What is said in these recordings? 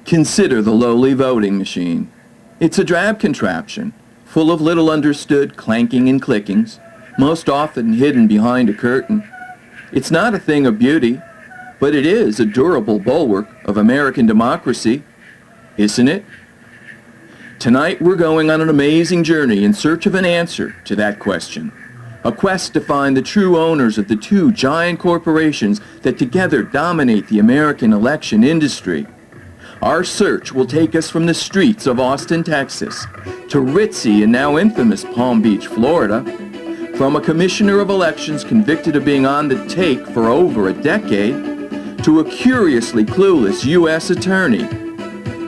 Consider the lowly voting machine. It's a drab contraption, full of little understood clanking and clickings, most often hidden behind a curtain. It's not a thing of beauty, but it is a durable bulwark of American democracy, isn't it? Tonight we're going on an amazing journey in search of an answer to that question. A quest to find the true owners of the two giant corporations that together dominate the American election industry. Our search will take us from the streets of Austin, Texas, to ritzy and now infamous Palm Beach, Florida, from a commissioner of elections convicted of being on the take for over a decade, to a curiously clueless U.S. attorney,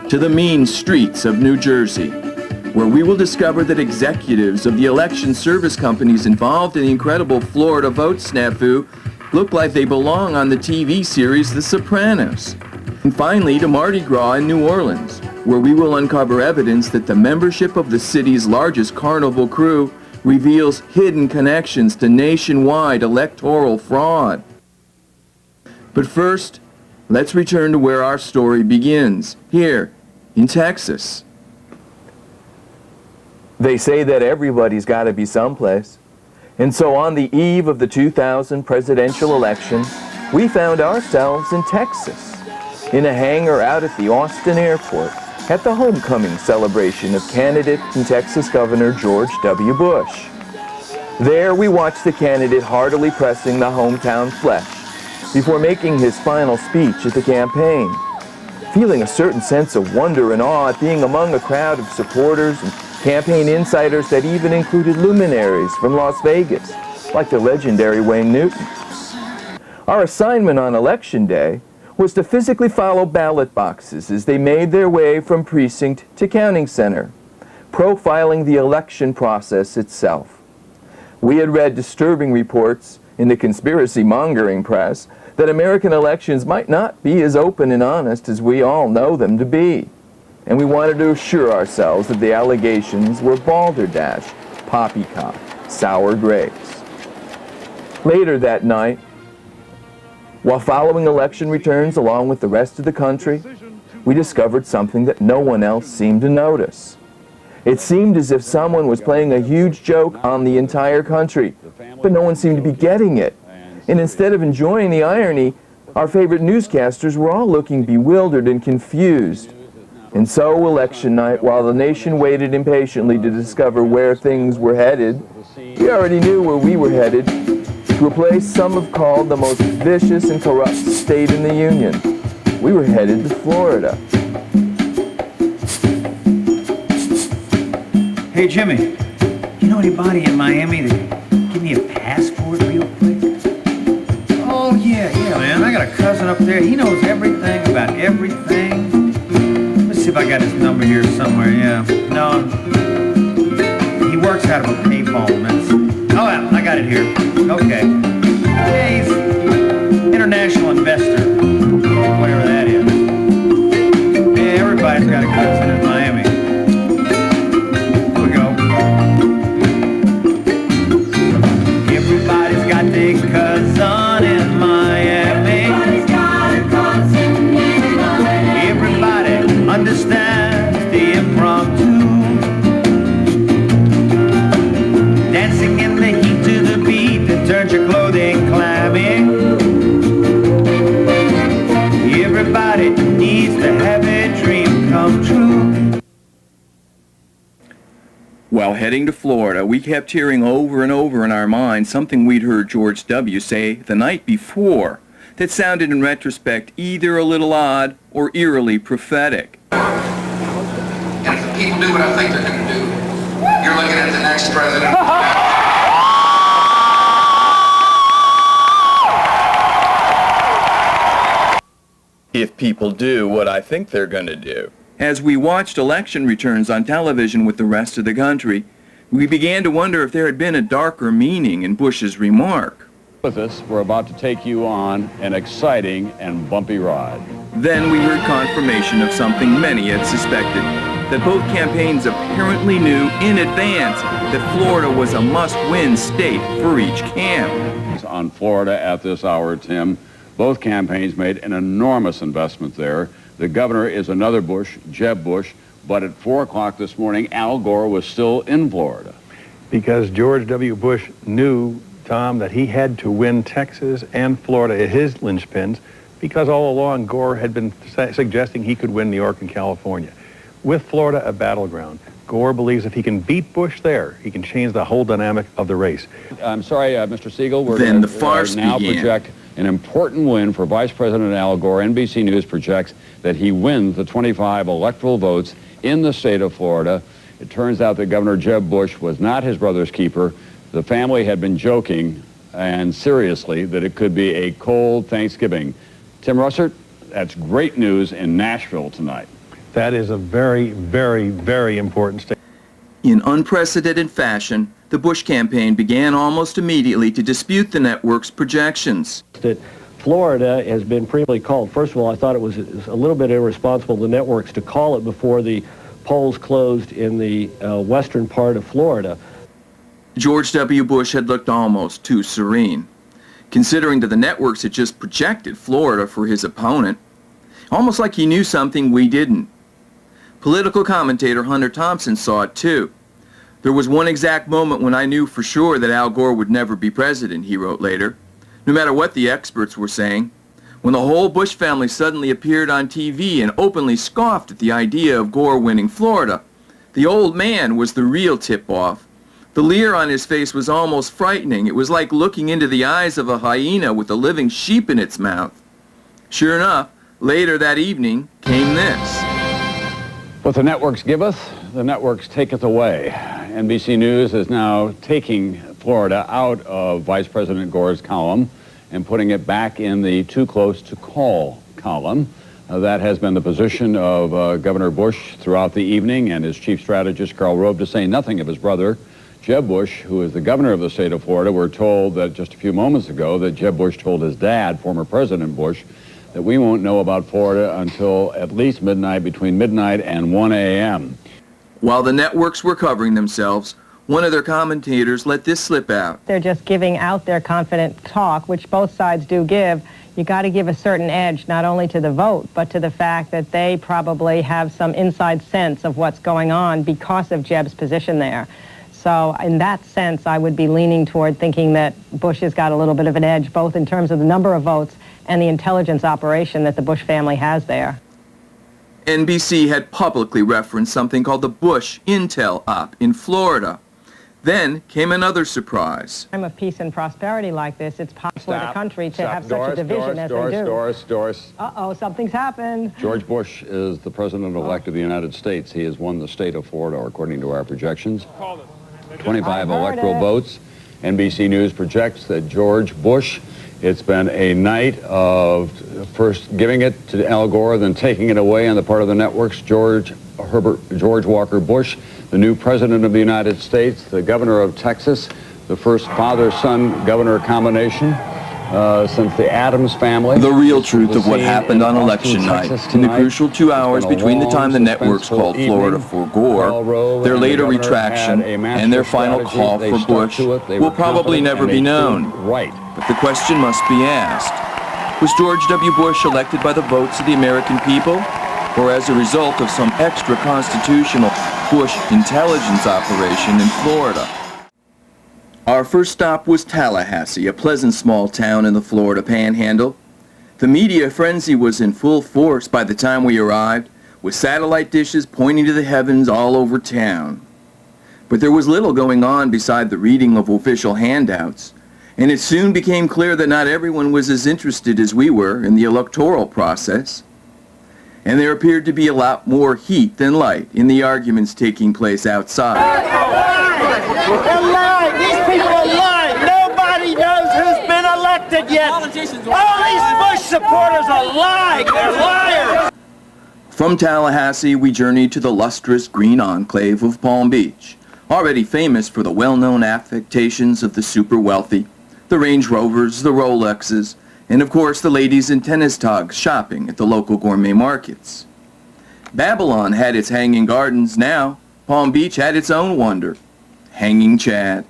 to the mean streets of New Jersey, where we will discover that executives of the election service companies involved in the incredible Florida vote snafu look like they belong on the TV series The Sopranos. And finally, to Mardi Gras in New Orleans, where we will uncover evidence that the membership of the city's largest carnival crew reveals hidden connections to nationwide electoral fraud. But first, let's return to where our story begins, here in Texas. They say that everybody's got to be someplace. And so on the eve of the 2000 presidential election, we found ourselves in Texas, in a hangar out at the Austin airport, at the homecoming celebration of candidate and Texas Governor George W. Bush. There we watched the candidate heartily pressing the hometown flesh before making his final speech at the campaign, feeling a certain sense of wonder and awe at being among a crowd of supporters and campaign insiders that even included luminaries from Las Vegas, like the legendary Wayne Newton. Our assignment on Election Day was to physically follow ballot boxes as they made their way from precinct to counting center, profiling the election process itself. We had read disturbing reports in the conspiracy-mongering press that American elections might not be as open and honest as we all know them to be. And we wanted to assure ourselves that the allegations were balderdash, poppycock, sour grapes. Later that night, while following election returns along with the rest of the country, we discovered something that no one else seemed to notice. It seemed as if someone was playing a huge joke on the entire country, but no one seemed to be getting it. And instead of enjoying the irony, our favorite newscasters were all looking bewildered and confused. And so, election night, while the nation waited impatiently to discover where things were headed, we already knew where we were headed, to a place some have called the most vicious and corrupt state in the Union. We were headed to Florida. Hey, Jimmy, you know anybody in Miami that can give me a passport real quick? Oh, yeah, man. I got a cousin up there. He knows everything about everything. See if I got his number here somewhere, yeah. No, he works out of a payphone. Oh, yeah, I got it here. Okay. Yeah, he's international investor, whatever that is. Yeah, everybody's got a cousin in Miami. Here we go. Everybody's got their cousin in Miami. Everybody's got a cousin in Miami. Everybody understands the impromptu, dancing in the heat to the beat that turns your clothing clammy. Everybody needs to have a dream come true. While heading to Florida, we kept hearing over and over in our minds something we'd heard George W. say the night before that sounded in retrospect either a little odd or eerily prophetic. And if people do what I think they're going to do, you're looking at the next president. If people do what I think they're going to do. As we watched election returns on television with the rest of the country, we began to wonder if there had been a darker meaning in Bush's remark. With us, we're about to take you on an exciting and bumpy ride. Then we heard confirmation of something many had suspected, that both campaigns apparently knew in advance that Florida was a must-win state for each camp. On Florida at this hour, Tim, both campaigns made an enormous investment there. The governor is another Bush, Jeb Bush, but at 4 o'clock this morning, Al Gore was still in Florida. Because George W. Bush knew, Tom, that he had to win Texas and Florida at his linchpins, because all along Gore had been suggesting he could win New York and California. With Florida a battleground, Gore believes if he can beat Bush there, he can change the whole dynamic of the race. I'm sorry, Mr. Siegel, we're Then going the farce now began. project an important win for Vice President Al Gore. NBC News projects that he wins the 25 electoral votes in the state of Florida. It turns out that Governor Jeb Bush was not his brother's keeper. The family had been joking, and seriously, that it could be a cold Thanksgiving. Tim Russert, that's great news in Nashville tonight. That is a very, very, very important statement. In unprecedented fashion, the Bush campaign began almost immediately to dispute the network's projections. That Florida has been previously called. First of all, I thought it was a little bit irresponsible of the networks to call it before the polls closed in the western part of Florida. George W. Bush had looked almost too serene, considering that the networks had just projected Florida for his opponent, almost like he knew something we didn't. Political commentator Hunter Thompson saw it too. There was one exact moment when I knew for sure that Al Gore would never be president, he wrote later, no matter what the experts were saying, when the whole Bush family suddenly appeared on TV and openly scoffed at the idea of Gore winning Florida. The old man was the real tip-off. The leer on his face was almost frightening. It was like looking into the eyes of a hyena with a living sheep in its mouth. Sure enough, later that evening came this. What the networks giveth, the networks taketh away. NBC News is now taking Florida out of Vice President Gore's column and putting it back in the too close to call column. That has been the position of Governor Bush throughout the evening, and his chief strategist, Karl Rove, to say nothing of his brother, Jeb Bush, who is the governor of the state of Florida. We're told that just a few moments ago that Jeb Bush told his dad, former President Bush, that we won't know about Florida until at least midnight, between midnight and 1 a.m. While the networks were covering themselves, one of their commentators let this slip out. They're just giving out their confident talk, which both sides do give. You got to give a certain edge, not only to the vote, but to the fact that they probably have some inside sense of what's going on because of Jeb's position there. So in that sense, I would be leaning toward thinking that Bush has got a little bit of an edge, both in terms of the number of votes and the intelligence operation that the Bush family has there. NBC had publicly referenced something called the Bush Intel Op in Florida. Then came another surprise. In a time of peace and prosperity like this, it's possible for the country to have such a division as they do. Doris. Uh-oh, something's happened. George Bush is the president-elect of the United States. He has won the state of Florida, according to our projections. 25 electoral votes. NBC News projects that George Bush, it's been a night of first giving it to Al Gore, then taking it away on the part of the networks. George Walker Bush, the new president of the United States, the governor of Texas, the first father-son governor combination since the Adams family. The real truth of what happened on election night, in the crucial 2 hours between the time the networks called Florida for Gore, their later retraction, and their final call for Bush, will probably never be known. But the question must be asked, was George W. Bush elected by the votes of the American people, or as a result of some extra-constitutional Bush intelligence operation in Florida? Our first stop was Tallahassee, a pleasant small town in the Florida Panhandle. The media frenzy was in full force by the time we arrived, with satellite dishes pointing to the heavens all over town. But there was little going on beside the reading of official handouts, and it soon became clear that not everyone was as interested as we were in the electoral process. And there appeared to be a lot more heat than light in the arguments taking place outside. They're lying. These people are lying. Nobody knows who's been elected yet. All these Bush supporters are lying. They're liars. From Tallahassee, we journeyed to the lustrous green enclave of Palm Beach, already famous for the well-known affectations of the super wealthy, the Range Rovers, the Rolexes, and of course the ladies in tennis togs shopping at the local gourmet markets. Babylon had its hanging gardens. Now Palm Beach had its own wonder, Hanging Chad.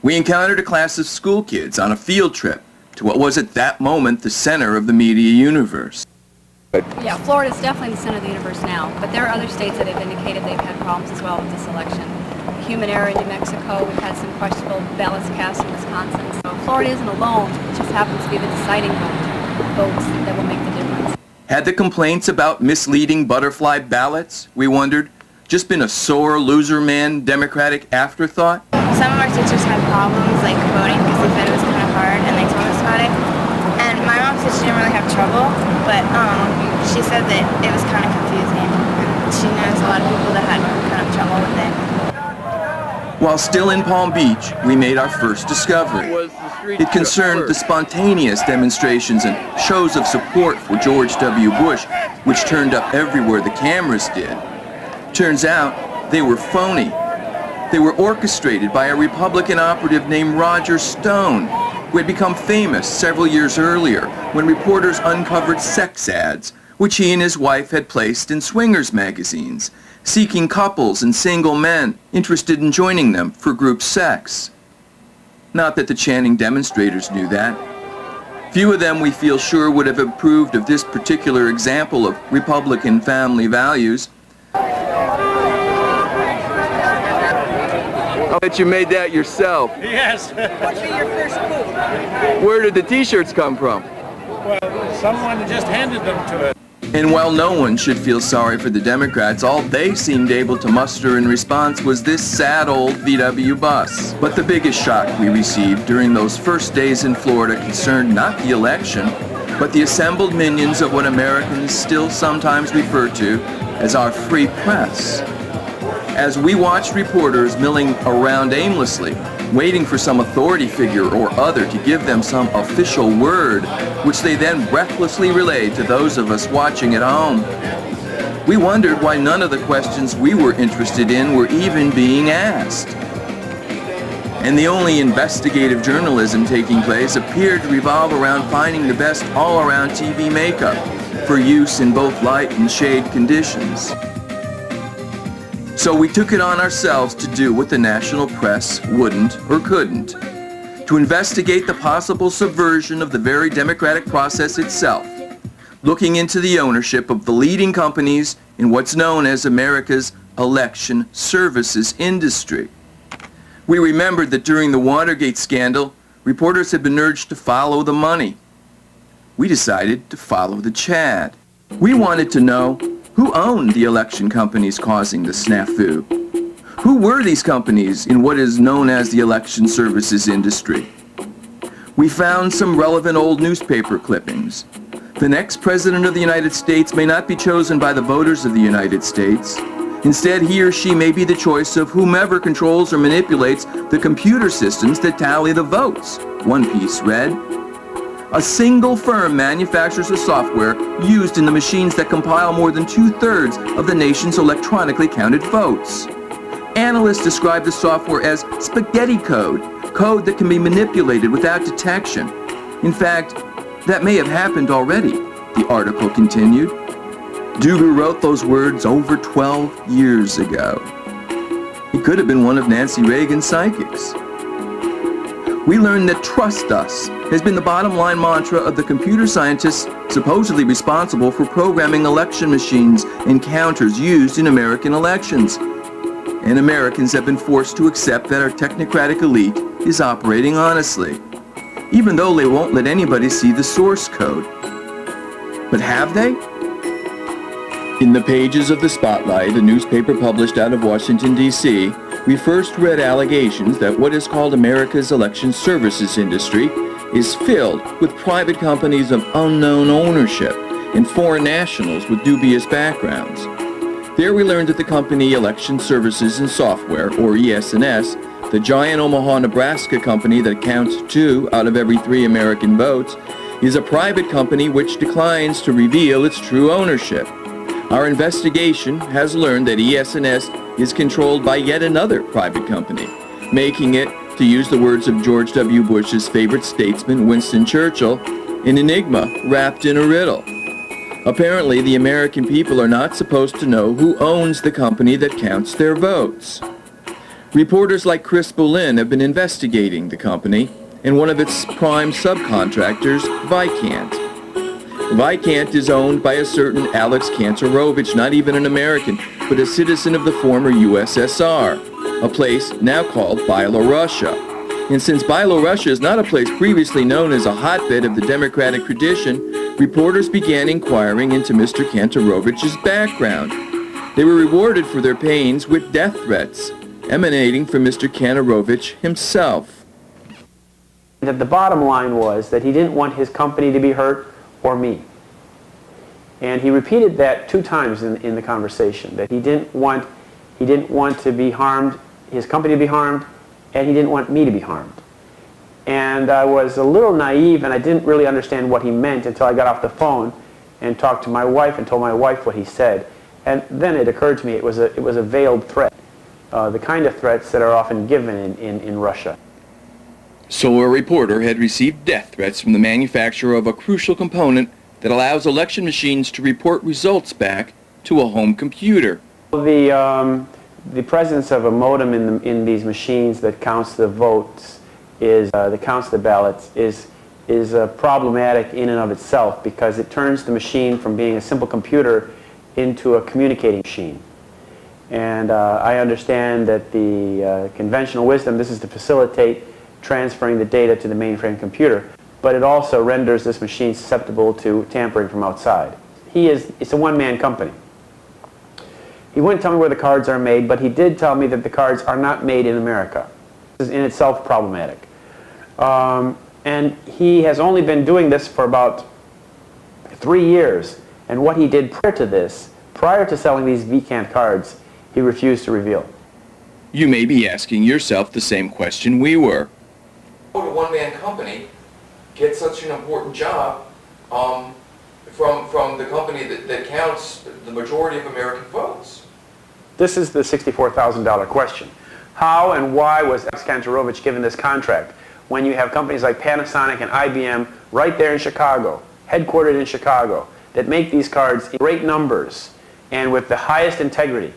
We encountered a class of school kids on a field trip to what was at that moment the center of the media universe. Yeah, Florida is definitely the center of the universe now, but there are other states that have indicated they've had problems as well with this election. Human error in New Mexico, we've had some questionable ballots cast in Wisconsin, so Florida isn't alone, it just happens to be the deciding votes that will make the difference. Had the complaints about misleading butterfly ballots, we wondered, just been a sore loser man Democratic afterthought? Some of our teachers had problems like voting because they said it was kind of hard and they told us about it. And my mom said she didn't really have trouble, but she said that it was kind of confusing. She knows a lot of people that had kind of trouble with it. While still in Palm Beach, we made our first discovery. It concerned the spontaneous demonstrations and shows of support for George W. Bush, which turned up everywhere the cameras did. Turns out, they were phony. They were orchestrated by a Republican operative named Roger Stone, who had become famous several years earlier when reporters uncovered sex ads, which he and his wife had placed in swingers magazines, seeking couples and single men interested in joining them for group sex. Not that the Channing demonstrators knew that. Few of them, we feel sure, would have approved of this particular example of Republican family values. I'll bet you made that yourself. Yes. What'd be your first coup? Where did the t-shirts come from? Well, someone just handed them to us. And while no one should feel sorry for the Democrats, all they seemed able to muster in response was this sad old VW bus. But the biggest shock we received during those first days in Florida concerned not the election, but the assembled minions of what Americans still sometimes refer to as our free press. As we watched reporters milling around aimlessly, waiting for some authority figure or other to give them some official word, which they then breathlessly relayed to those of us watching at home. We wondered why none of the questions we were interested in were even being asked. And the only investigative journalism taking place appeared to revolve around finding the best all-around TV makeup for use in both light and shade conditions. So we took it on ourselves to do what the national press wouldn't or couldn't, to investigate the possible subversion of the very democratic process itself, looking into the ownership of the leading companies in what's known as America's election services industry. We remembered that during the Watergate scandal, reporters had been urged to follow the money. We decided to follow the Chad. We wanted to know who owned the election companies causing the snafu? Who were these companies in what is known as the election services industry? We found some relevant old newspaper clippings. The next president of the United States may not be chosen by the voters of the United States. Instead, he or she may be the choice of whomever controls or manipulates the computer systems that tally the votes. One piece read, a single firm manufactures the software used in the machines that compile more than 2/3 of the nation's electronically counted votes. Analysts describe the software as spaghetti code, code that can be manipulated without detection. In fact, that may have happened already, the article continued. Duger wrote those words over 12 years ago. He could have been one of Nancy Reagan's psychics. We learned that trust us has been the bottom line mantra of the computer scientists supposedly responsible for programming election machines and counters used in American elections. And Americans have been forced to accept that our technocratic elite is operating honestly, even though they won't let anybody see the source code. But have they? In the pages of the Spotlight, a newspaper published out of Washington, D.C., we first read allegations that what is called America's election services industry is filled with private companies of unknown ownership and foreign nationals with dubious backgrounds. There we learned that the company Election Services and Software, or ES&S, the giant Omaha, Nebraska company that counts 2 out of every 3 American votes, is a private company which declines to reveal its true ownership. Our investigation has learned that ES&S is controlled by yet another private company, making it, to use the words of George W. Bush's favorite statesman, Winston Churchill, an enigma wrapped in a riddle. Apparently, the American people are not supposed to know who owns the company that counts their votes. Reporters like Chris Boleyn have been investigating the company and one of its prime subcontractors, Vicant. Vicant is owned by a certain Alex Kantorovich, not even an American, but a citizen of the former USSR, a place now called Byelorussia. And since Byelorussia is not a place previously known as a hotbed of the democratic tradition, reporters began inquiring into Mr. Kantorovich's background. They were rewarded for their pains with death threats, emanating from Mr. Kantorovich himself. That the bottom line was that he didn't want his company to be hurt or me. And he repeated that 2 times in the conversation, that he didn't want to be harmed, his company to be harmed, and he didn't want me to be harmed. And I was a little naive, and I didn't really understand what he meant until I got off the phone and talked to my wife and told my wife what he said. And then it occurred to me it was a veiled threat, the kind of threats that are often given in Russia. So a reporter had received death threats from the manufacturer of a crucial component that allows election machines to report results back to a home computer. The presence of a modem in these machines that counts the votes, that counts the ballots, is problematic in and of itself, because it turns the machine from being a simple computer into a communicating machine. And I understand that the conventional wisdom, this is to facilitate transferring the data to the mainframe computer, but it also renders this machine susceptible to tampering from outside. It's a one-man company. He wouldn't tell me where the cards are made, but he did tell me that the cards are not made in America. This is in itself problematic. And he has only been doing this for about 3 years, and what he did prior to this, prior to selling these Vicant cards, he refused to reveal. You may be asking yourself the same question we were. How would a one-man company get such an important job from the company that counts the majority of American votes? This is the $64,000 question. How and why was Alex Kantorovich given this contract when you have companies like Panasonic and IBM right there in Chicago, headquartered in Chicago, that make these cards in great numbers and with the highest integrity,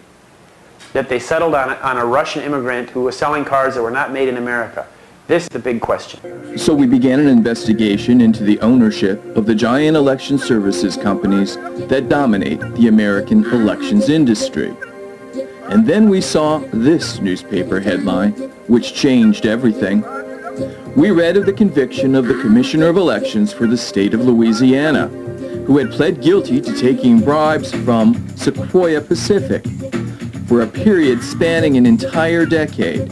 that they settled on a Russian immigrant who was selling cards that were not made in America? This is the big question. So we began an investigation into the ownership of the giant election services companies that dominate the American elections industry. And then we saw this newspaper headline, which changed everything. We read of the conviction of the Commissioner of Elections for the state of Louisiana, who had pled guilty to taking bribes from Sequoia Pacific for a period spanning an entire decade.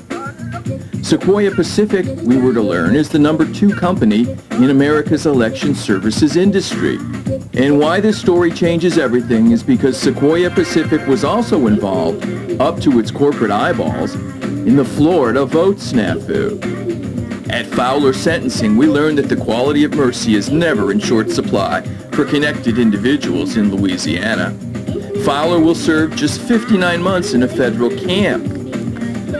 Sequoia Pacific, we were to learn, is the #2 company in America's election services industry. And why this story changes everything is because Sequoia Pacific was also involved, up to its corporate eyeballs, in the Florida vote snafu. At Fowler sentencing, we learned that the quality of mercy is never in short supply for connected individuals in Louisiana. Fowler will serve just 59 months in a federal camp.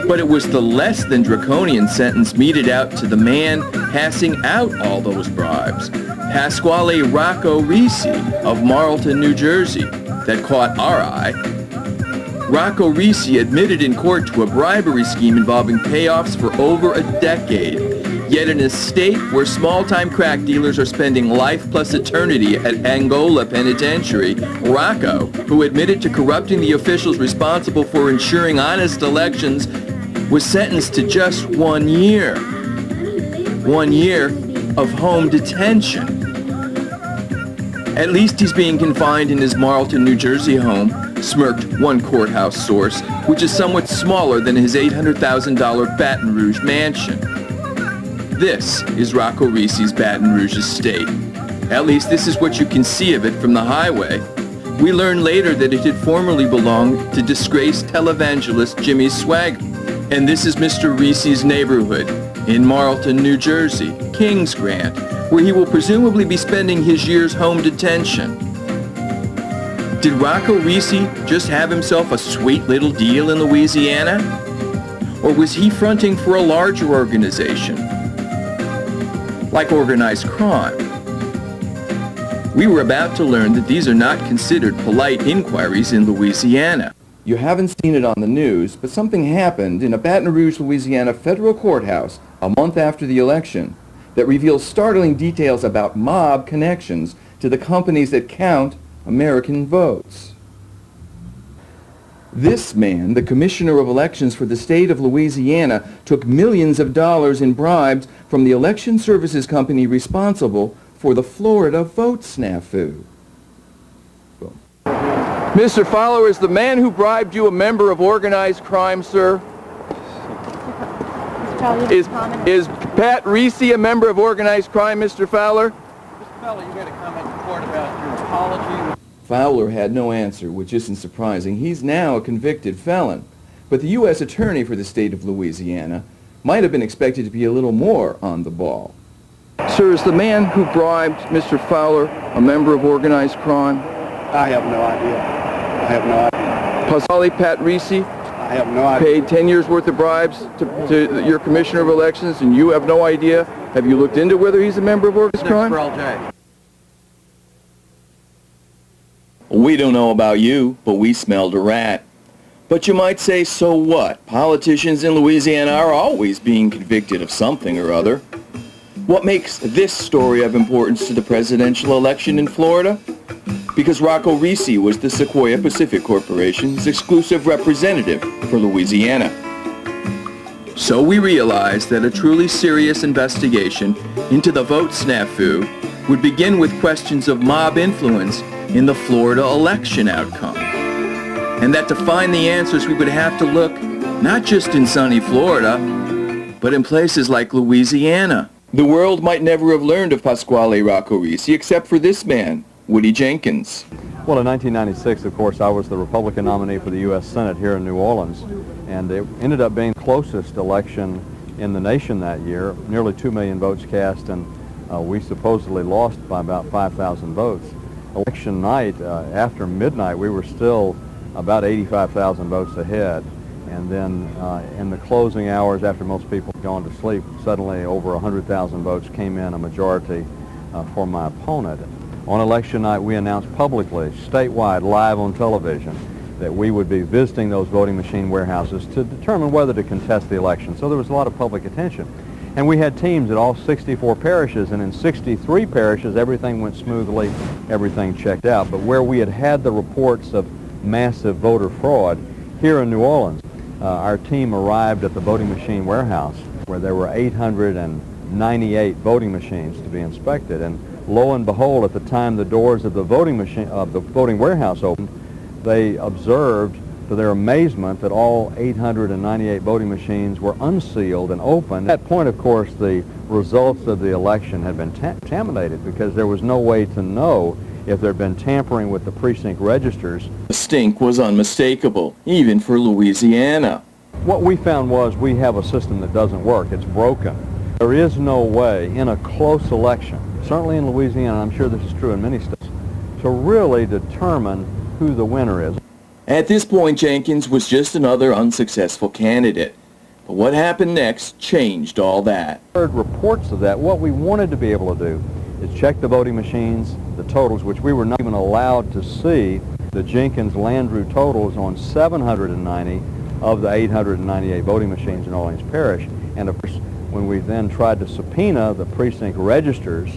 But it was the less than draconian sentence meted out to the man passing out all those bribes, Pasquale Rocco Risi of Marlton, New Jersey, that caught our eye. Rocco Risi admitted in court to a bribery scheme involving payoffs for over a decade. Yet in a state where small-time crack dealers are spending life plus eternity at Angola Penitentiary, Rocco, who admitted to corrupting the officials responsible for ensuring honest elections, was sentenced to just 1 year. 1 year of home detention. At least he's being confined in his Marlton, New Jersey home, smirked one courthouse source, which is somewhat smaller than his $800,000 Baton Rouge mansion. This is Rocco Risi's Baton Rouge estate. At least this is what you can see of it from the highway. We learned later that it had formerly belonged to disgraced televangelist Jimmy Swaggart. And this is Mr. Risi's neighborhood in Marlton, New Jersey, Kings Grant, where he will presumably be spending his year's home detention. Did Rocco Risi just have himself a sweet little deal in Louisiana? Or was he fronting for a larger organization, like organized crime? We were about to learn that these are not considered polite inquiries in Louisiana. You haven't seen it on the news, but something happened in a Baton Rouge, Louisiana federal courthouse a month after the election that reveals startling details about mob connections to the companies that count American votes. This man, the Commissioner of Elections for the state of Louisiana, took millions of dollars in bribes from the election services company responsible for the Florida vote snafu. Mr. Fowler, is the man who bribed you a member of organized crime, sir? Is Pat Reese a member of organized crime, Mr. Fowler? Mr. Fowler, you made a comment in court about your apology. Fowler had no answer, which isn't surprising. He's now a convicted felon. But the U.S. Attorney for the state of Louisiana might have been expected to be a little more on the ball. Sir, is the man who bribed Mr. Fowler a member of organized crime? I have no idea. I have no idea. Pasquale Pat Reese I have no idea. paid 10 years worth of bribes to your Commissioner of Elections, and you have no idea? Have you looked into whether he's a member of organized crime? We don't know about you, but we smelled a rat. But you might say, so what? Politicians in Louisiana are always being convicted of something or other. What makes this story of importance to the presidential election in Florida? Because Rocco Reese was the Sequoia Pacific Corporation's exclusive representative for Louisiana. So we realized that a truly serious investigation into the vote snafu would begin with questions of mob influence in the Florida election outcome. And that to find the answers we would have to look not just in sunny Florida, but in places like Louisiana. The world might never have learned of Pasquale Rocco Reese except for this man, Woody Jenkins. Well, in 1996, of course, I was the Republican nominee for the U.S. Senate here in New Orleans, and it ended up being the closest election in the nation that year, nearly 2 million votes cast, and we supposedly lost by about 5,000 votes. Election night, after midnight, we were still about 85,000 votes ahead. And then in the closing hours, after most people had gone to sleep, suddenly over 100,000 votes came in, a majority for my opponent. On election night, we announced publicly, statewide, live on television, that we would be visiting those voting machine warehouses to determine whether to contest the election. So there was a lot of public attention. And we had teams at all 64 parishes, and in 63 parishes, everything went smoothly, everything checked out. But where we had the reports of massive voter fraud, here in New Orleans, our team arrived at the voting machine warehouse where there were 898 voting machines to be inspected. And lo and behold, at the time the doors of the voting warehouse opened, they observed to their amazement that all 898 voting machines were unsealed and open. At that point, of course, the results of the election had been contaminated because there was no way to know if there had been tampering with the precinct registers. The stink was unmistakable, even for Louisiana. What we found was we have a system that doesn't work. It's broken. There is no way in a close election, certainly in Louisiana, I'm sure this is true in many states, to really determine who the winner is. At this point, Jenkins was just another unsuccessful candidate. But what happened next changed all that. Heard reports of that. What we wanted to be able to do is check the voting machines, the totals, which we were not even allowed to see, the Jenkins-Landrew totals on 790 of the 898 voting machines in Orleans Parish. And of course, when we then tried to subpoena the precinct registers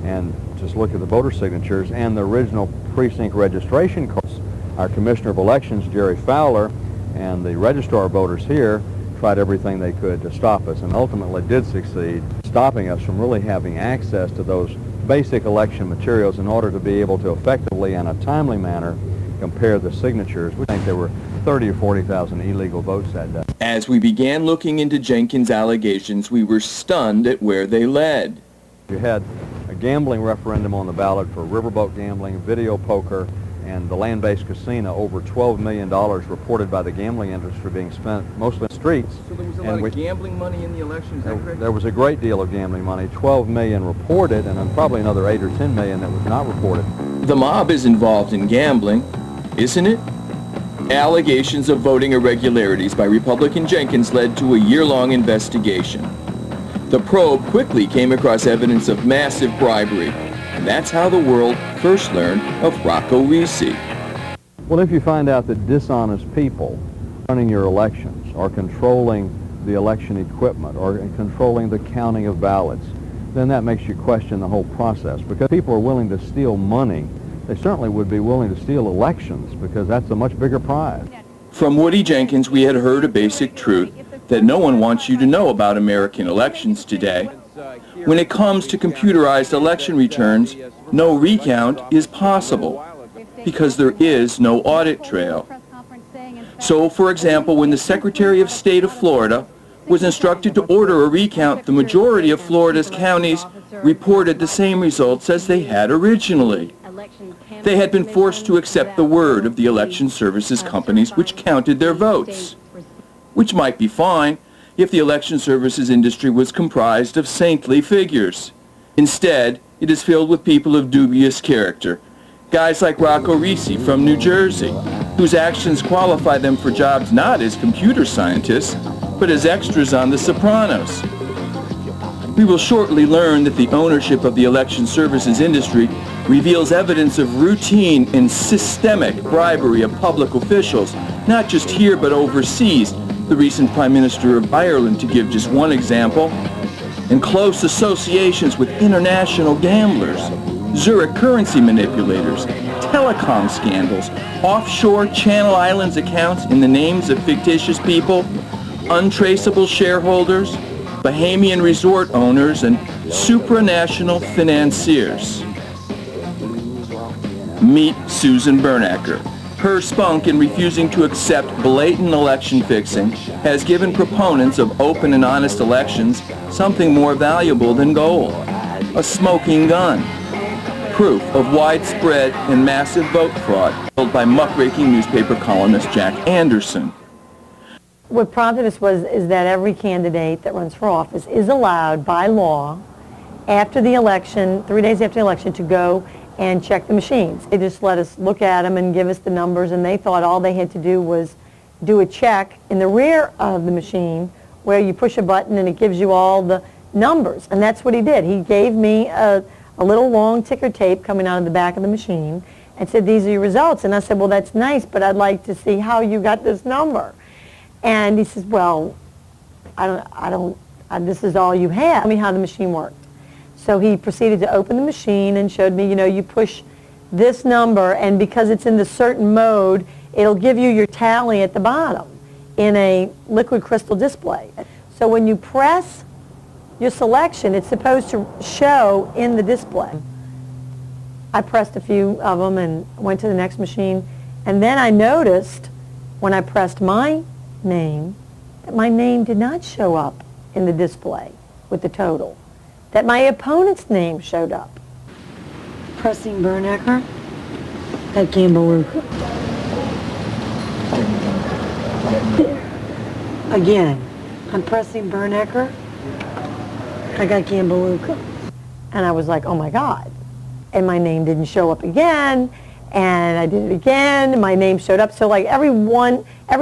and just look at the voter signatures and the original precinct registration cards, our Commissioner of Elections, Jerry Fowler, and the registrar of voters here tried everything they could to stop us, and ultimately did succeed, stopping us from really having access to those basic election materials in order to be able to effectively and a timely manner compare the signatures. We think there were 30 or 40,000 illegal votes that day. As we began looking into Jenkins' allegations, we were stunned at where they led. You had a gambling referendum on the ballot for riverboat gambling, video poker, and the land-based casino. Over $12 million reported by the gambling industry being spent mostly in the streets. So there was a lot of gambling money in the election, is that correct? There was a great deal of gambling money. 12 million reported, and then probably another 8 or 10 million that was not reported. The mob is involved in gambling, isn't it? Allegations of voting irregularities by Republican Jenkins led to a year-long investigation. The probe quickly came across evidence of massive bribery, and that's how the world first learned of Rocco Reese. Well, if you find out that dishonest people running your elections or controlling the election equipment or controlling the counting of ballots, then that makes you question the whole process. Because people are willing to steal money, they certainly would be willing to steal elections, because that's a much bigger prize. From Woody Jenkins, we had heard a basic truth that no one wants you to know about American elections today. When it comes to computerized election returns, no recount is possible because there is no audit trail. So, for example, when the Secretary of State of Florida was instructed to order a recount, the majority of Florida's counties reported the same results as they had originally. They had been forced to accept the word of the election services companies which counted their votes, which might be fine if the election services industry was comprised of saintly figures. Instead, it is filled with people of dubious character, guys like Rocco Risi from New Jersey, whose actions qualify them for jobs not as computer scientists, but as extras on The Sopranos. We will shortly learn that the ownership of the election services industry reveals evidence of routine and systemic bribery of public officials, not just here but overseas, the recent Prime Minister of Ireland to give just one example, and close associations with international gamblers, Zurich currency manipulators, telecom scandals, offshore Channel Islands accounts in the names of fictitious people, untraceable shareholders, Bahamian resort owners, and supranational financiers. Meet Susan Bernacker. Her spunk in refusing to accept blatant election fixing has given proponents of open and honest elections something more valuable than gold, a smoking gun. Proof of widespread and massive vote fraud held by muckraking newspaper columnist Jack Anderson. What prompted us is that every candidate that runs for office is allowed by law after the election, 3 days after the election, to go and check the machines. They just let us look at them and give us the numbers, and they thought all they had to do was do a check in the rear of the machine where you push a button and it gives you all the numbers. And that's what he did. He gave me a little long ticker tape coming out of the back of the machine and said, "These are your results." And I said, "Well, that's nice, but I'd like to see how you got this number." And he says, "Well, this is all you have. Tell me how the machine worked." So he proceeded to open the machine and showed me, you push this number, and because it's in the certain mode, it'll give you your tally at the bottom in a liquid crystal display. So when you press your selection, it's supposed to show in the display. I pressed a few of them and went to the next machine, and then I noticed when I pressed my name that my name did not show up in the display with the total, that my opponent's name showed up. Pressing Bernacker, got Gambaluka. Again, I'm pressing Bernacker, I got Gambaluka. And I was like, oh my God. And my name didn't show up again, and I did it again, and my name showed up. So like every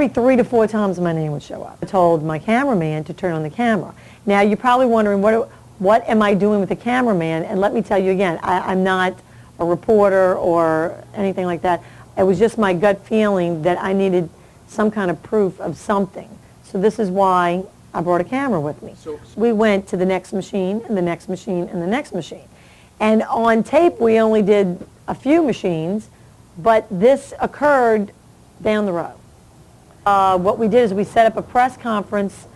3 to 4 times my name would show up. I told my cameraman to turn on the camera. Now you're probably wondering, what am I doing with the cameraman? And let me tell you again, I'm not a reporter or anything like that. It was just my gut feeling that I needed some kind of proof of something. So this is why I brought a camera with me. We went to the next machine, and the next machine, and the next machine. And on tape, we only did a few machines, but this occurred down the road. What we did is we set up a press conference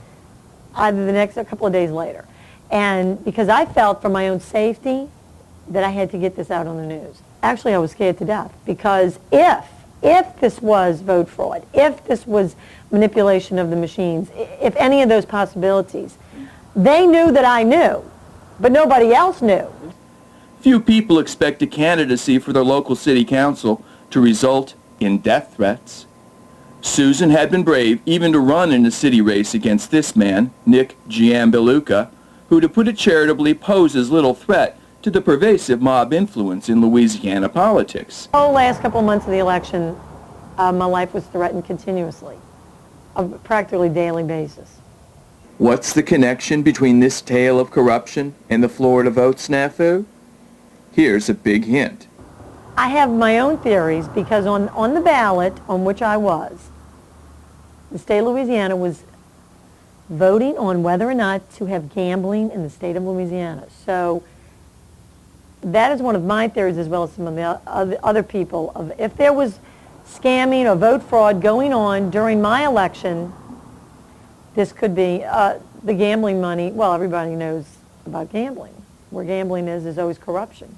either a couple of days later. And because I felt for my own safety that I had to get this out on the news. Actually, I was scared to death, because if this was vote fraud, if this was manipulation of the machines, if any of those possibilities, they knew that I knew, but nobody else knew. Few people expect a candidacy for their local city council to result in death threats. Susan had been brave even to run in a city race against this man, Nick Giambaluca, who, to put it charitably, poses little threat to the pervasive mob influence in Louisiana politics. The last couple of months of the election, my life was threatened continuously, on a practically daily basis. What's the connection between this tale of corruption and the Florida vote snafu? Here's a big hint. I have my own theories, because on the ballot on which I was, the state of Louisiana was voting on whether or not to have gambling in the state of Louisiana. So that is one of my theories, as well as some of the other people, of if there was scamming or vote fraud going on during my election, this could be the gambling money. Well, everybody knows about gambling. Where gambling is always corruption.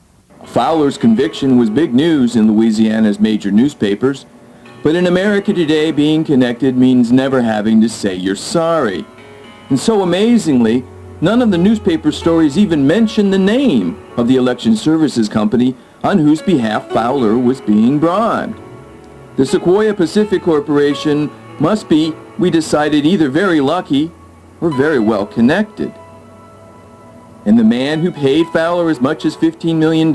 Fowler's conviction was big news in Louisiana's major newspapers, but in America today, being connected means never having to say you're sorry. And so amazingly, none of the newspaper stories even mention the name of the election services company on whose behalf Fowler was being bribed. The Sequoia Pacific Corporation must be, we decided, either very lucky or very well connected. And the man who paid Fowler as much as $15 million,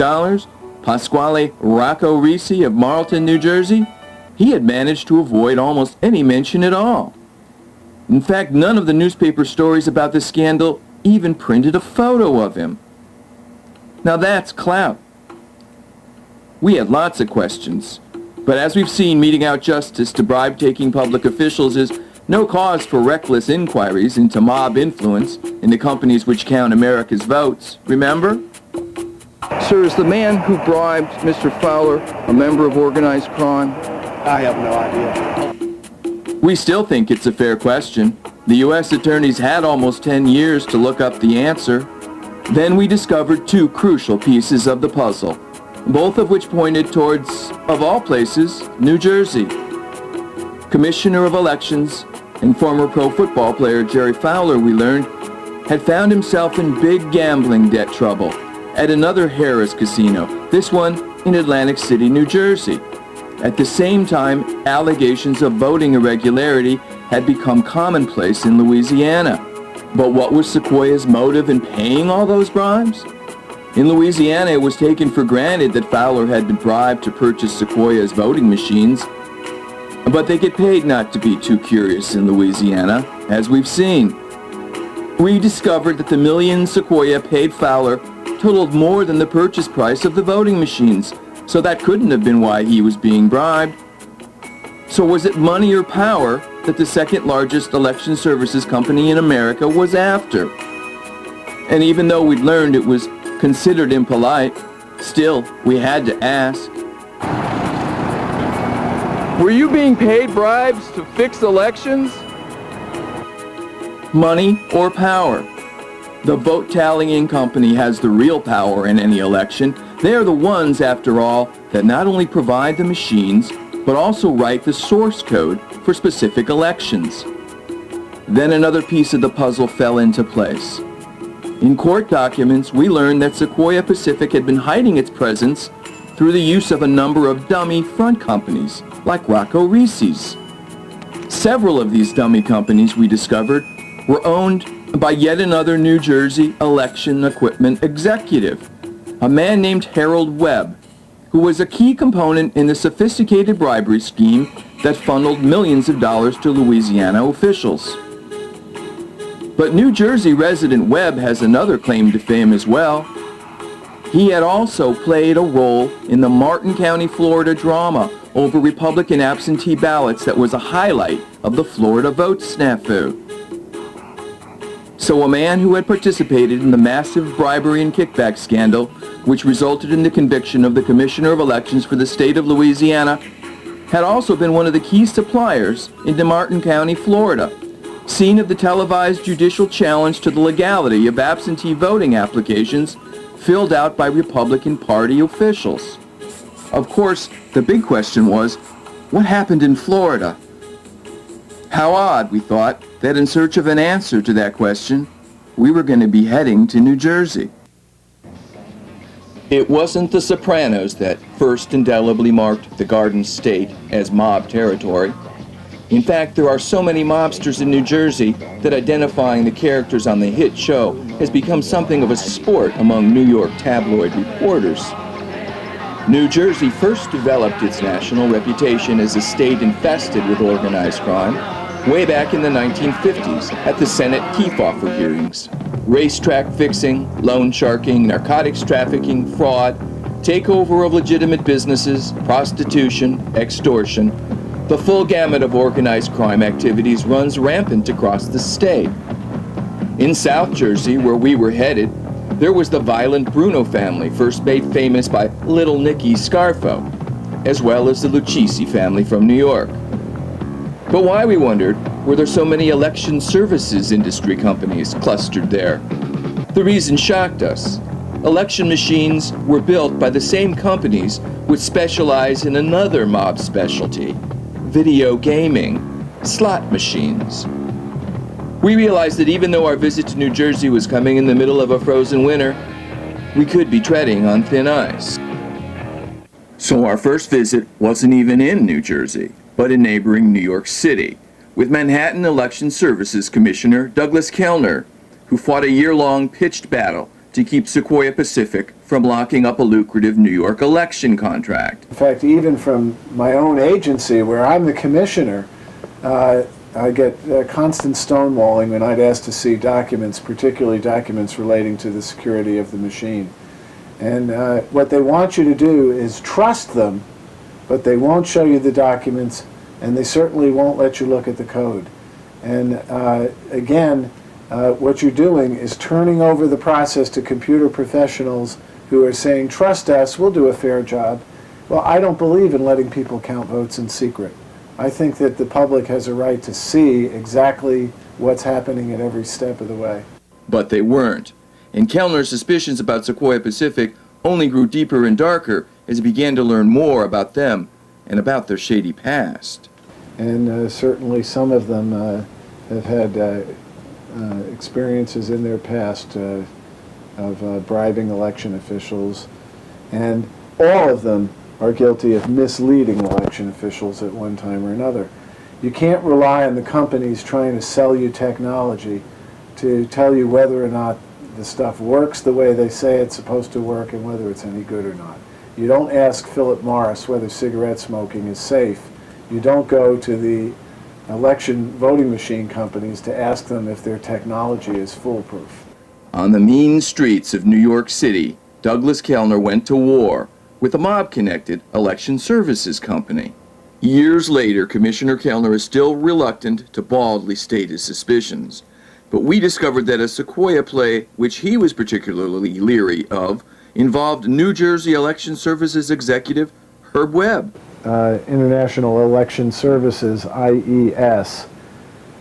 Pasquale Rocco Risi of Marlton, New Jersey, he had managed to avoid almost any mention at all. In fact, none of the newspaper stories about the scandal even printed a photo of him. Now that's clout. We had lots of questions, but as we've seen, meting out justice to bribe-taking public officials is no cause for reckless inquiries into mob influence in the companies which count America's votes. Remember? Sir, is the man who bribed Mr. Fowler a member of organized crime? I have no idea. We still think it's a fair question. The U.S. attorneys had almost 10 years to look up the answer. Then we discovered two crucial pieces of the puzzle, both of which pointed towards, of all places, New Jersey. Commissioner of Elections and former pro football player Jerry Fowler, we learned, had found himself in big gambling debt trouble at another Harrah's casino, this one in Atlantic City, New Jersey. At the same time, allegations of voting irregularity had become commonplace in Louisiana. But what was Sequoia's motive in paying all those bribes? In Louisiana, it was taken for granted that Fowler had been bribed to purchase Sequoia's voting machines. But they get paid not to be too curious in Louisiana, as we've seen. We discovered that the millions Sequoia paid Fowler totaled more than the purchase price of the voting machines, so that couldn't have been why he was being bribed. So was it money or power that the second largest election services company in America was after? And even though we'd learned it was considered impolite, still we had to ask. Were you being paid bribes to fix elections? Money or power? The vote tallying company has the real power in any election. They are the ones, after all, that not only provide the machines, but also write the source code for specific elections. Then another piece of the puzzle fell into place. In court documents, we learned that Sequoia Pacific had been hiding its presence through the use of a number of dummy front companies, like Rocco Risi's. Several of these dummy companies, we discovered, were owned by yet another New Jersey election equipment executive, a man named Harold Webb, who was a key component in the sophisticated bribery scheme that funneled millions of dollars to Louisiana officials. But New Jersey resident Webb has another claim to fame as well. He had also played a role in the Martin County, Florida drama over Republican absentee ballots that was a highlight of the Florida vote snafu. So a man who had participated in the massive bribery and kickback scandal, which resulted in the conviction of the Commissioner of Elections for the state of Louisiana, had also been one of the key suppliers in Martin County, Florida, scene of the televised judicial challenge to the legality of absentee voting applications filled out by Republican Party officials. Of course, the big question was, what happened in Florida? How odd, we thought, that in search of an answer to that question, we were going to be heading to New Jersey. It wasn't The Sopranos that first indelibly marked the Garden State as mob territory. In fact, there are so many mobsters in New Jersey that identifying the characters on the hit show has become something of a sport among New York tabloid reporters. New Jersey first developed its national reputation as a state infested with organized crime way back in the 1950s at the Senate Kefauver hearings. Racetrack fixing, loan sharking, narcotics trafficking, fraud, takeover of legitimate businesses, prostitution, extortion. The full gamut of organized crime activities runs rampant across the state. In South Jersey, where we were headed, there was the violent Bruno family, first made famous by Little Nicky Scarfo, as well as the Lucchese family from New York. But why, we wondered, were there so many election services industry companies clustered there? The reason shocked us. Election machines were built by the same companies which specialize in another mob specialty: video gaming, slot machines. We realized that even though our visit to New Jersey was coming in the middle of a frozen winter, we could be treading on thin ice. So our first visit wasn't even in New Jersey, but in neighboring New York City, with Manhattan Election Services Commissioner Douglas Kellner, who fought a year-long pitched battle to keep Sequoia Pacific from locking up a lucrative New York election contract. In fact, even from my own agency, where I'm the commissioner, I get constant stonewalling when I'd ask to see documents, particularly documents relating to the security of the machine. And what they want you to do is trust them, but they won't show you the documents, and they certainly won't let you look at the code. And again, what you're doing is turning over the process to computer professionals who are saying, trust us, we'll do a fair job. Well, I don't believe in letting people count votes in secret. I think that the public has a right to see exactly what's happening at every step of the way. But they weren't. And Kellner's suspicions about Sequoia Pacific only grew deeper and darker as he began to learn more about them and about their shady past. And certainly some of them have had experiences in their past of bribing election officials, and all of them are guilty of misleading election officials at one time or another. You can't rely on the companies trying to sell you technology to tell you whether or not the stuff works the way they say it's supposed to work and whether it's any good or not. You don't ask Philip Morris whether cigarette smoking is safe. You don't go to the election voting machine companies to ask them if their technology is foolproof. On the mean streets of New York City, Douglas Kellner went to war with a mob-connected election services company. Years later, Commissioner Kellner is still reluctant to baldly state his suspicions. But we discovered that a Sequoia play, which he was particularly leery of, involved New Jersey Election Services executive Herb Webb. International Election Services, IES.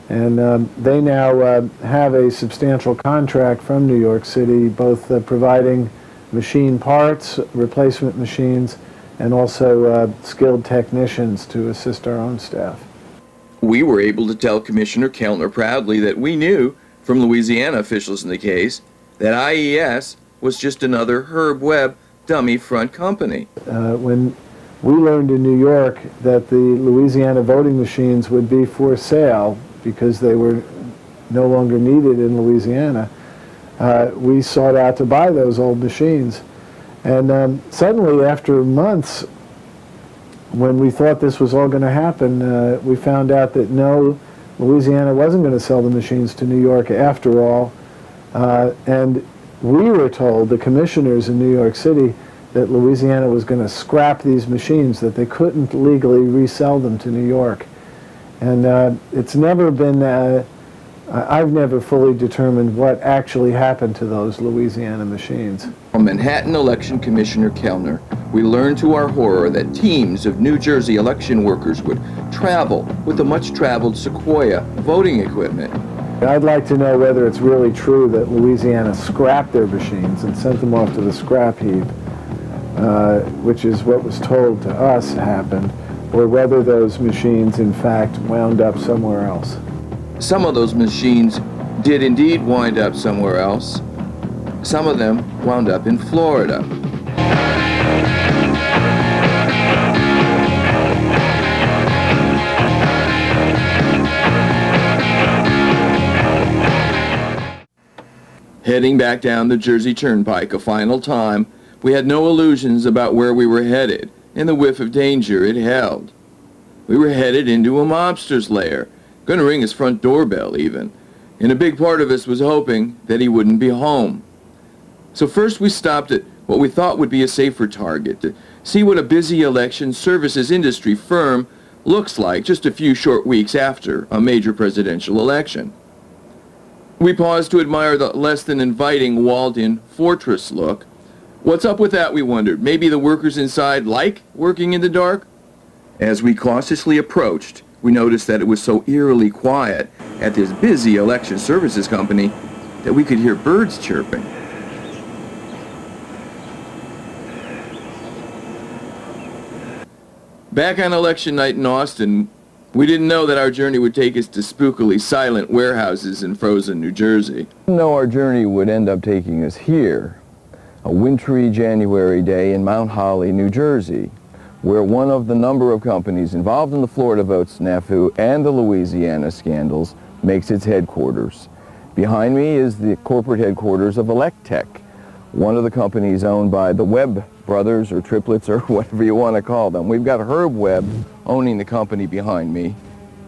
And they now have a substantial contract from New York City, both providing machine parts, replacement machines, and also skilled technicians to assist our own staff. We were able to tell Commissioner Kellner proudly that we knew, from Louisiana officials in the case, that IES was just another Herb Webb dummy front company. When we learned in New York that the Louisiana voting machines would be for sale because they were no longer needed in Louisiana, we sought out to buy those old machines. And suddenly, after months, when we thought this was all going to happen, we found out that no, Louisiana wasn't going to sell the machines to New York after all. And we were told, the commissioners in New York City, that Louisiana was going to scrap these machines, that they couldn't legally resell them to New York. And it's never been, I've never fully determined what actually happened to those Louisiana machines. From Manhattan Election Commissioner Kellner, we learned to our horror that teams of New Jersey election workers would travel with the much-traveled Sequoia voting equipment. I'd like to know whether it's really true that Louisiana scrapped their machines and sent them off to the scrap heap, which is what was told to us happened, or whether those machines in fact wound up somewhere else. Some of those machines did indeed wind up somewhere else. Some of them wound up in Florida. Heading back down the Jersey Turnpike a final time, we had no illusions about where we were headed and the whiff of danger it held. We were headed into a mobster's lair, going to ring his front doorbell even, and a big part of us was hoping that he wouldn't be home. So first we stopped at what we thought would be a safer target to see what a busy election services industry firm looks like just a few short weeks after a major presidential election. We paused to admire the less than inviting walled-in fortress look. What's up with that, we wondered? Maybe the workers inside like working in the dark? As we cautiously approached, we noticed that it was so eerily quiet at this busy election services company that we could hear birds chirping. Back on election night in Austin, we didn't know that our journey would take us to spookily silent warehouses in frozen New Jersey. We didn't know our journey would end up taking us here, a wintry January day in Mount Holly, New Jersey, where one of the number of companies involved in the Florida vote snafu and the Louisiana scandals makes its headquarters. Behind me is the corporate headquarters of Electech, one of the companies owned by the Webb brothers or triplets or whatever you want to call them. We've got Herb Webb owning the company behind me,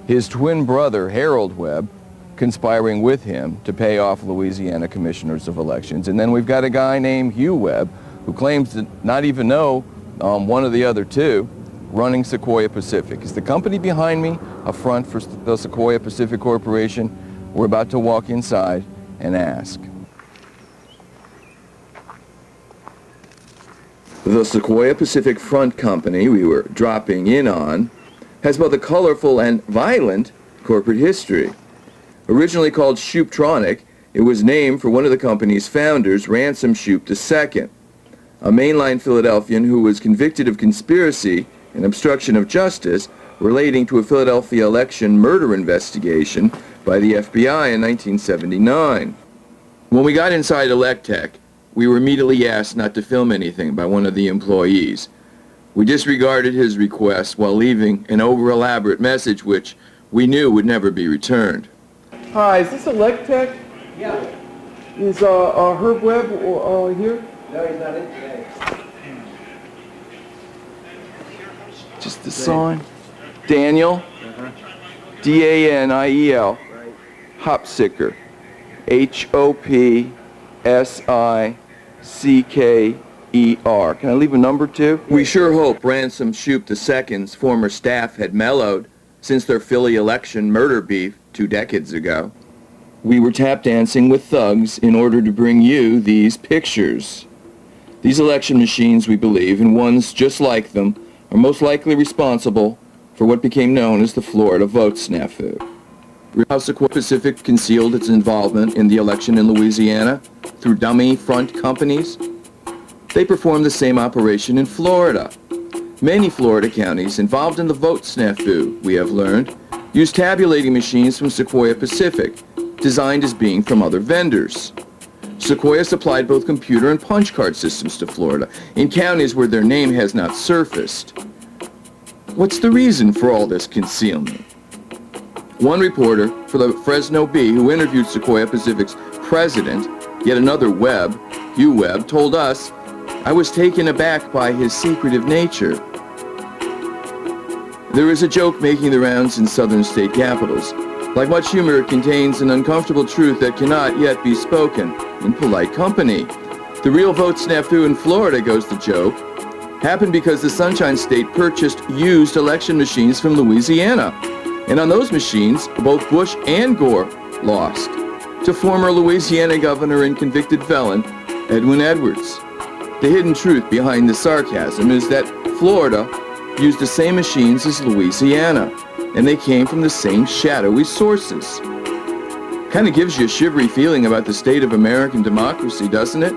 his twin brother Harold Webb conspiring with him to pay off Louisiana commissioners of elections, and then we've got a guy named Hugh Webb who claims to not even know one of the other two, running Sequoia Pacific. Is the company behind me a front for the Sequoia Pacific Corporation? We're about to walk inside and ask. The Sequoia Pacific Front Company we were dropping in on has both a colorful and violent corporate history. Originally called Shooptronic, it was named for one of the company's founders, Ransom Shoup II, a mainline Philadelphian who was convicted of conspiracy and obstruction of justice relating to a Philadelphia election murder investigation by the FBI in 1979. When we got inside Electech, we were immediately asked not to film anything by one of the employees. We disregarded his request while leaving an over-elaborate message which we knew would never be returned. Hi, is this Electech? Yeah. Is Herb Webb here? No, he's not in today. Just the sign. Daniel, D-A-N-I-E-L, Right. Hopsicker, H-O-P-S-I-C-K-E-R. Can I leave a number too? We sure hope Ransom Shoup II's former staff had mellowed since their Philly election murder beef 2 decades ago. We were tap dancing with thugs in order to bring you these pictures. These election machines, we believe, and ones just like them, are most likely responsible for what became known as the Florida vote snafu. How Sequoia Pacific concealed its involvement in the election in Louisiana through dummy front companies? They performed the same operation in Florida. Many Florida counties involved in the vote snafu, we have learned, use tabulating machines from Sequoia Pacific, designed as being from other vendors. Sequoia supplied both computer and punch card systems to Florida in counties where their name has not surfaced. What's the reason for all this concealment? One reporter for the Fresno Bee who interviewed Sequoia Pacific's president, yet another Webb, Hugh Webb, told us, "I was taken aback by his secretive nature." There is a joke making the rounds in southern state capitals. Like much humor, it contains an uncomfortable truth that cannot yet be spoken in polite company. The real vote snafu in Florida, goes the joke, happened because the Sunshine State purchased used election machines from Louisiana. And on those machines, both Bush and Gore lost to former Louisiana governor and convicted felon Edwin Edwards. The hidden truth behind the sarcasm is that Florida used the same machines as Louisiana, and they came from the same shadowy sources. Kind of gives you a shivery feeling about the state of American democracy, doesn't it?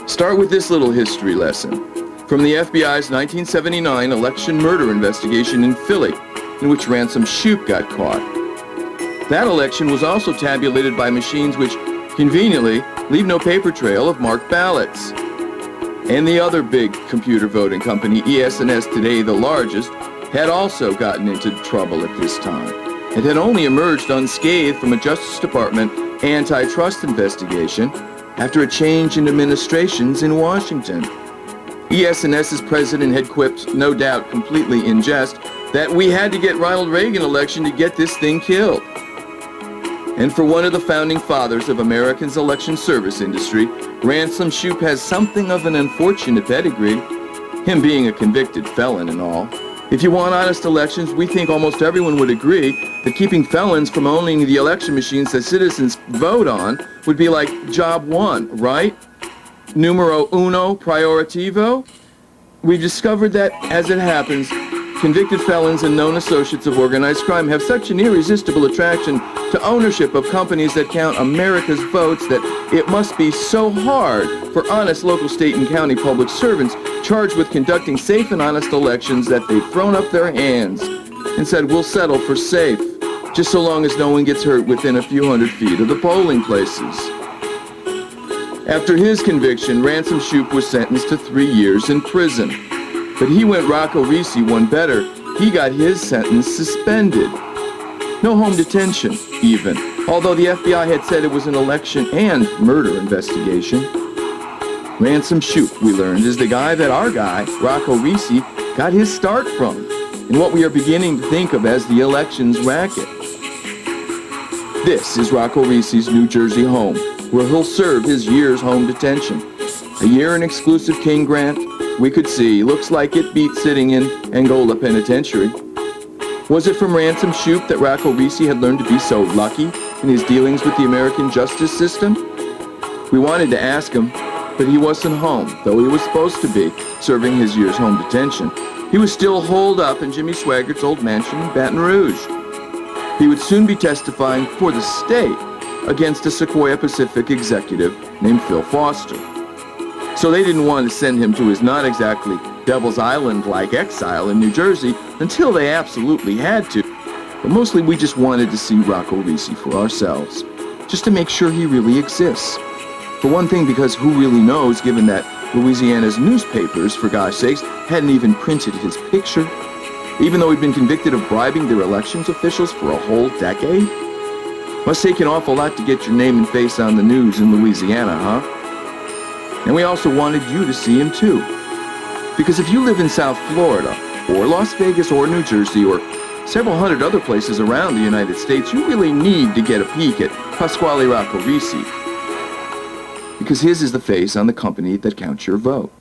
Start with this little history lesson from the FBI's 1979 election murder investigation in Philly, in which Ransom Shoup got caught. That election was also tabulated by machines which, conveniently, leave no paper trail of marked ballots. And the other big computer voting company, ES&S, today the largest, had also gotten into trouble at this time. It had only emerged unscathed from a Justice Department antitrust investigation after a change in administrations in Washington. ES&S's president had quipped, no doubt completely in jest, that we had to get Ronald Reagan election to get this thing killed. And for one of the founding fathers of America's election service industry, Ransom Shoup has something of an unfortunate pedigree, him being a convicted felon and all. If you want honest elections, we think almost everyone would agree that keeping felons from owning the election machines that citizens vote on would be like job one, right? Numero uno prioritivo. We've discovered that, as it happens, convicted felons and known associates of organized crime have such an irresistible attraction to ownership of companies that count America's votes that it must be so hard for honest local, state, and county public servants charged with conducting safe and honest elections that they've thrown up their hands and said, we'll settle for safe, just so long as no one gets hurt within a few hundred feet of the polling places. After his conviction, Ransom Shoup was sentenced to 3 years in prison. But he went Rocco Risi one better. He got his sentence suspended. No home detention, even, although the FBI had said it was an election and murder investigation. Ransom Shoup, we learned, is the guy that our guy, Rocco Risi, got his start from, in what we are beginning to think of as the elections racket. This is Rocco Risi's New Jersey home, where he'll serve his year's home detention. A year in exclusive King Grant, we could see, looks like it beat sitting in Angola Penitentiary. Was it from Ransom Shoup that Rocco Risi had learned to be so lucky in his dealings with the American justice system? We wanted to ask him, but he wasn't home, though he was supposed to be, serving his year's home detention. He was still holed up in Jimmy Swaggart's old mansion in Baton Rouge. He would soon be testifying for the state against a Sequoia Pacific executive named Phil Foster. So they didn't want to send him to his not exactly Devil's Island-like exile in New Jersey until they absolutely had to. But mostly we just wanted to see Rocco Risi for ourselves, just to make sure he really exists. For one thing, because who really knows, given that Louisiana's newspapers, for gosh sakes, hadn't even printed his picture, even though he'd been convicted of bribing their elections officials for a whole decade? Must take an awful lot to get your name and face on the news in Louisiana, huh? And we also wanted you to see him too. Because if you live in South Florida, or Las Vegas, or New Jersey, or several hundred other places around the United States, you really need to get a peek at Pasquale Rocco Risi. Because his is the face on the company that counts your vote.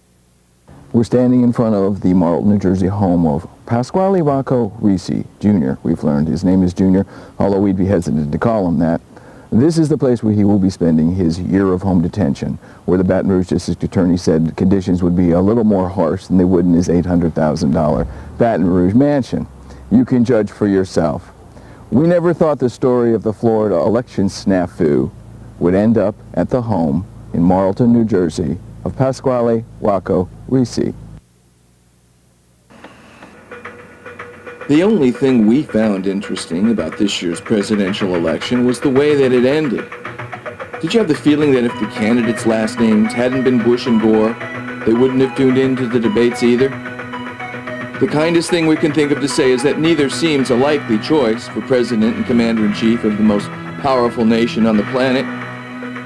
We're standing in front of the Marlton, New Jersey home of Pasquale Rocco Risi, Jr. We've learned his name is Jr., although we'd be hesitant to call him that. This is the place where he will be spending his year of home detention, where the Baton Rouge District Attorney said conditions would be a little more harsh than they would in his $800,000 Baton Rouge mansion. You can judge for yourself. We never thought the story of the Florida election snafu would end up at the home in Marlton, New Jersey of Pasquale Rocco Risi. The only thing we found interesting about this year's presidential election was the way that it ended. Did you have the feeling that if the candidates' last names hadn't been Bush and Gore, they wouldn't have tuned in to the debates either? The kindest thing we can think of to say is that neither seems a likely choice for President and Commander-in-Chief of the most powerful nation on the planet.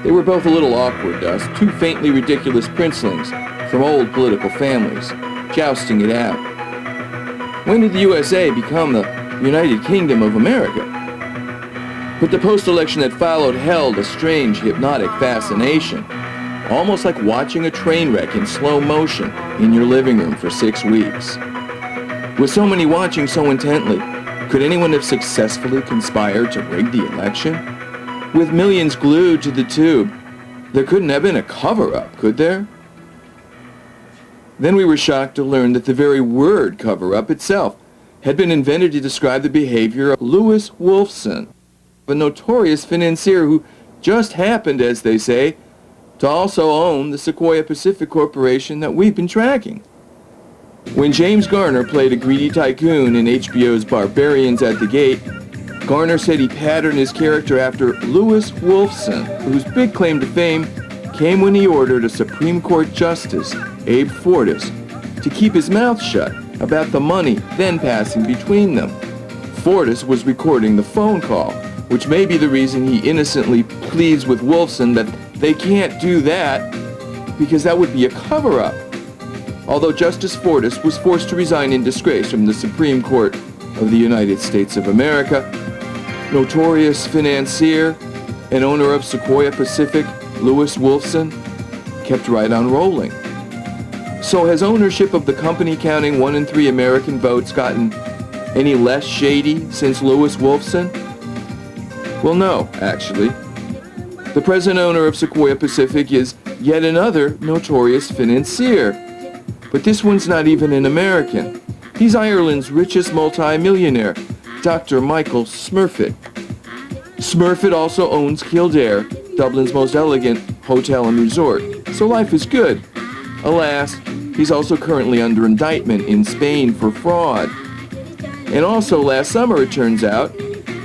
They were both a little awkward to us, two faintly ridiculous princelings from old political families, jousting it out. When did the USA become the United Kingdom of America? But the post-election that followed held a strange hypnotic fascination, almost like watching a train wreck in slow motion in your living room for 6 weeks. With so many watching so intently, could anyone have successfully conspired to rig the election? With millions glued to the tube, there couldn't have been a cover-up, could there? Then we were shocked to learn that the very word cover-up itself had been invented to describe the behavior of Louis Wolfson, a notorious financier who just happened, as they say, to also own the Sequoia Pacific Corporation that we've been tracking. When James Garner played a greedy tycoon in HBO's Barbarians at the Gate, Garner said he patterned his character after Louis Wolfson, whose big claim to fame came when he ordered a Supreme Court Justice, Abe Fortas, to keep his mouth shut about the money then passing between them. Fortas was recording the phone call, which may be the reason he innocently pleads with Wolfson that they can't do that because that would be a cover-up. Although Justice Fortas was forced to resign in disgrace from the Supreme Court of the United States of America, notorious financier and owner of Sequoia Pacific, Louis Wolfson, kept right on rolling. So has ownership of the company counting 1 in 3 American votes gotten any less shady since Lewis Wolfson? Well, no, actually. The present owner of Sequoia Pacific is yet another notorious financier. But this one's not even an American. He's Ireland's richest multi-millionaire, Dr. Michael Smurfit. Smurfit also owns Kildare, Dublin's most elegant hotel and resort, so life is good. Alas, he's also currently under indictment in Spain for fraud. And also last summer, it turns out,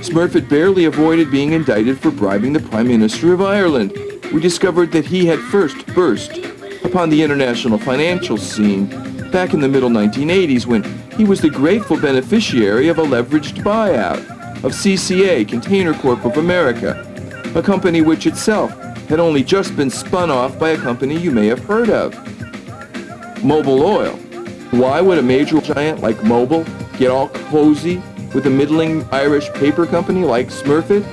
Smurfit barely avoided being indicted for bribing the Prime Minister of Ireland. We discovered that he had first burst upon the international financial scene back in the middle 1980s when he was the grateful beneficiary of a leveraged buyout of CCA, Container Corp of America, a company which itself had only just been spun off by a company you may have heard of, Mobil Oil. Why would a major giant like Mobil get all cozy with a middling Irish paper company like Smurfit?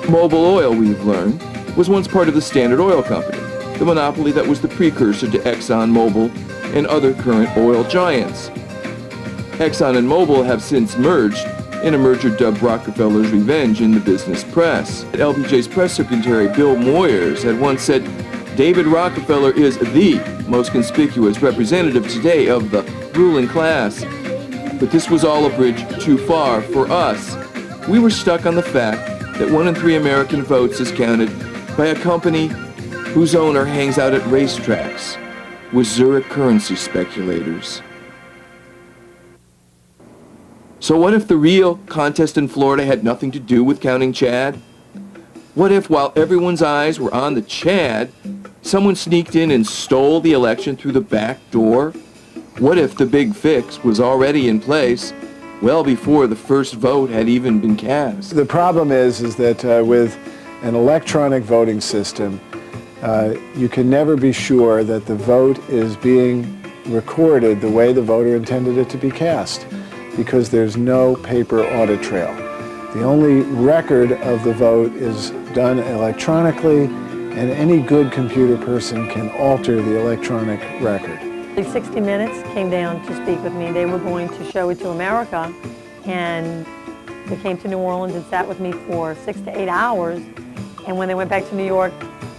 Mobil Oil, we've learned, was once part of the Standard Oil Company, the monopoly that was the precursor to Exxon Mobil and other current oil giants. Exxon and Mobil have since merged in a merger dubbed Rockefeller's Revenge in the business press. LBJ's press secretary Bill Moyers had once said, David Rockefeller is the most conspicuous representative today of the ruling class. But this was all a bridge too far for us. We were stuck on the fact that 1 in 3 American votes is counted by a company whose owner hangs out at racetracks with Zurich currency speculators. So what if the real contest in Florida had nothing to do with counting Chad? What if, while everyone's eyes were on the Chad, someone sneaked in and stole the election through the back door? What if the big fix was already in place well before the first vote had even been cast? The problem is that with an electronic voting system, you can never be sure that the vote is being recorded the way the voter intended it to be cast, because there's no paper audit trail. The only record of the vote is done electronically, and any good computer person can alter the electronic record. 60 Minutes came down to speak with me. They were going to show it to America, and they came to New Orleans and sat with me for 6 to 8 hours, and when they went back to New York,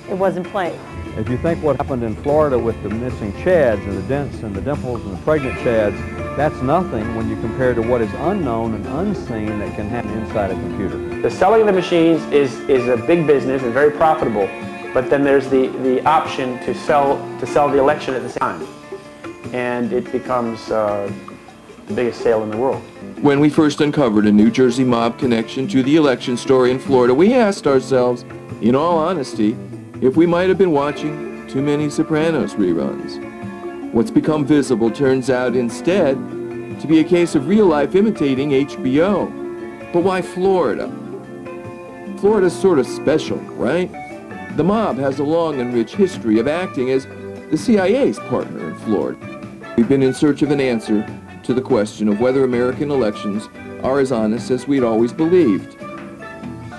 it wasn't played. If you think what happened in Florida with the missing chads and the dents and the dimples and the pregnant chads, that's nothing when you compare to what is unknown and unseen that can happen inside a computer. The selling of the machines is a big business and very profitable, but then there's the option to sell the election at the same time, and it becomes the biggest sale in the world. When we first uncovered a New Jersey mob connection to the election story in Florida, we asked ourselves, in all honesty, if we might have been watching too many Sopranos reruns. What's become visible turns out instead to be a case of real life imitating HBO. But why Florida? Florida's sort of special, right? The mob has a long and rich history of acting as the CIA's partner in Florida. We've been in search of an answer to the question of whether American elections are as honest as we'd always believed.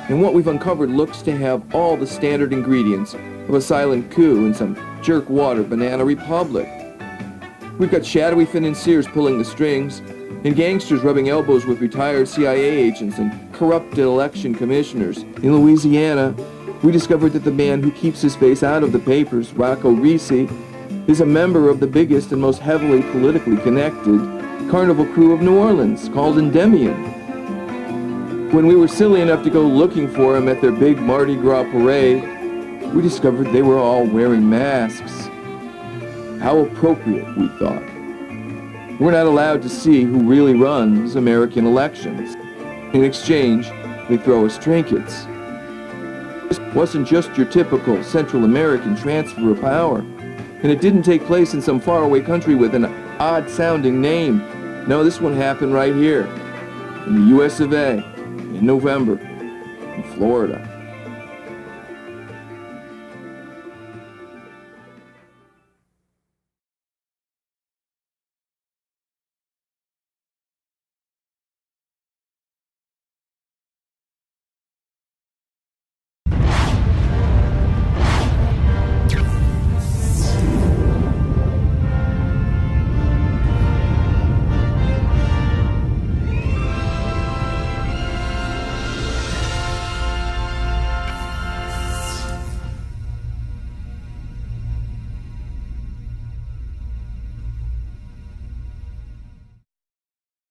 And what we've uncovered looks to have all the standard ingredients of a silent coup in some jerk-water banana republic. We've got shadowy financiers pulling the strings, and gangsters rubbing elbows with retired CIA agents and corrupted election commissioners. In Louisiana, we discovered that the man who keeps his face out of the papers, Rocco Risi, is a member of the biggest and most heavily politically connected carnival crew of New Orleans, called Endymion. When we were silly enough to go looking for him at their big Mardi Gras parade, we discovered they were all wearing masks. How appropriate, we thought. We're not allowed to see who really runs American elections. In exchange, they throw us trinkets. This wasn't just your typical Central American transfer of power, and it didn't take place in some faraway country with an odd-sounding name. No, this one happened right here, in the US of A, in November, in Florida.